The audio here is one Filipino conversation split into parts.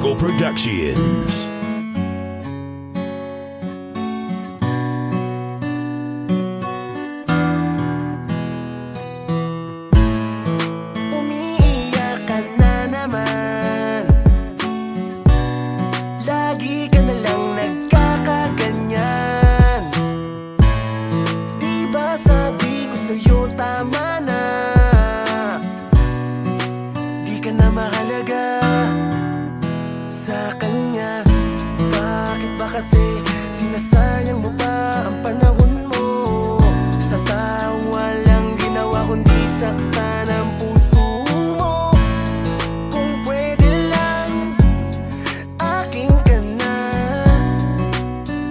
Circle Productions. Umiiyak ka na naman, lagi ka na lang nagkakaganyan. Di ba sabi ko sa'yo tama na, di ka na mahalaga sa kanya. Bakit ba kasi sinasayang mo pa ang panahon mo sa taong walang ginawa kundi saktan ang puso mo? Kung pwede lang, akin ka na,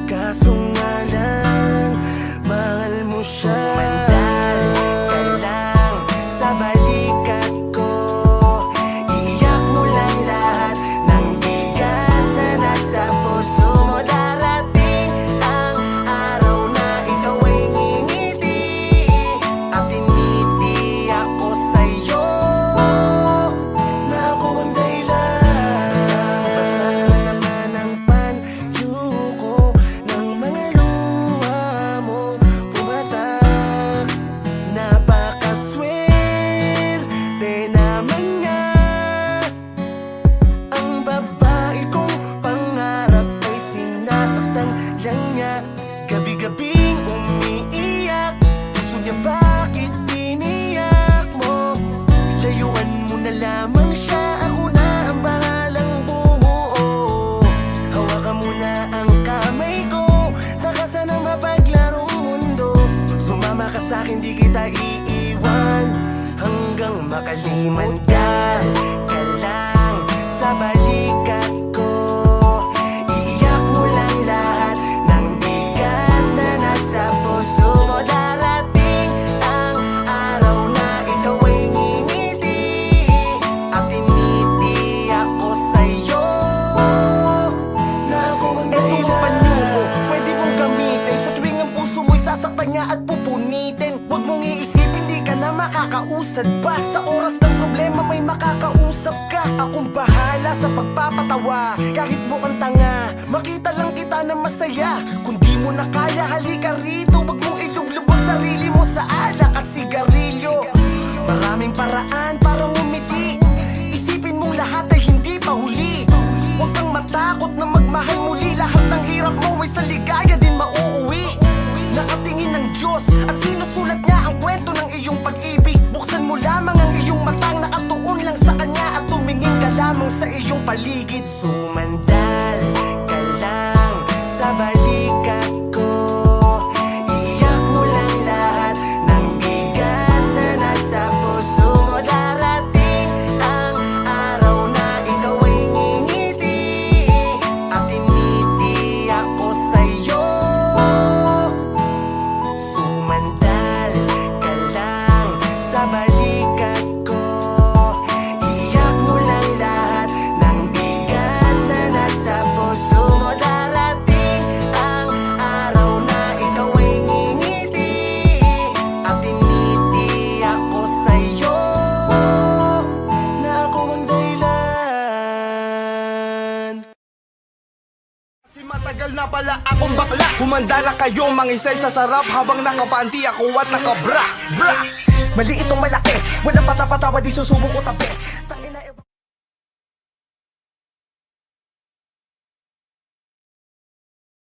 kaso nga lang, mahal mo siya. Mandal ka lang sa balikat ko, iiyak mo lang lahat ng bigat na nasa puso mo. Darating ang araw na ikaw ay ngingiti at tiniti ako sa'yo, na ako ang dahilan. Basa naman ang panyo ko ng mga luha mo pumatak. Napakaswerte naman niya, ang babae kong pangarap ay sinasaktan lang niya. Gabi-gabing umiiyak, puso niya bakit biniyak mo? Layuan mo na lamang siya, ako na ang bahalang bumuo. Hawakan mo na ang kamay ko, takasan ang mapaglarong mundo. Sumama ka sa'kin, di kita iiwan hanggang makalimutan ka lang sa balikat ko. Iiyak mo lang lahat ng bigat na nasa puso mo. Darating ang araw na ikaw ay ngingiti at tiniti ako sa'yo, na ako ang dahilan. Etong panyo ko, pwede mong gamitin sa tuwing ang puso mo'y sasaktan niya at pupunitin. Huwag mong iisipin di ka na makakausad pa, sa oras ng problema may makakausap ka. Akong bahala sa pagpapatawa, kahit mukhang tanga, makita lang kita na masaya. Kung di mo na kaya, halika rito, wag mong ilublub ang sarili mo sa alak at sigarilyo. Maraming paraan para ngumiti, isipin mong lahat ay hindi pa huli. Huwag kang matakot na magmahal muli, lahat ng hirap mo ay sa ligaya din mauuwi. Nakatingin ng Diyos at sinusulat niya ang kwento ng iyong pag-ibig. Buksan mo lamang ang iyong matang, nakatuon lang sa Kanya at tumingin ka lamang sa iyong paligid. Sumandal ka lang sa balikat ko, iiyak mo lang lahat ng bigat na nasa puso mo. Darating ang araw na ikaw ay ngingiti at tiniti ako sa'yo. Sumandal ka lang sa balikat ko, iiyak mo lang lahat ng bigat na nasa puso mo. Darating ang araw na ikaw ay ngingiti at tiniti ako sa'yo, na ako ang dahilan. Kasi matagal na pala akong bakla, humanda na kayo mangisay sa sarap habang nakapanti ako at nakabra. Mali itong malaki, walang patapatawa, di susubok ko tabi.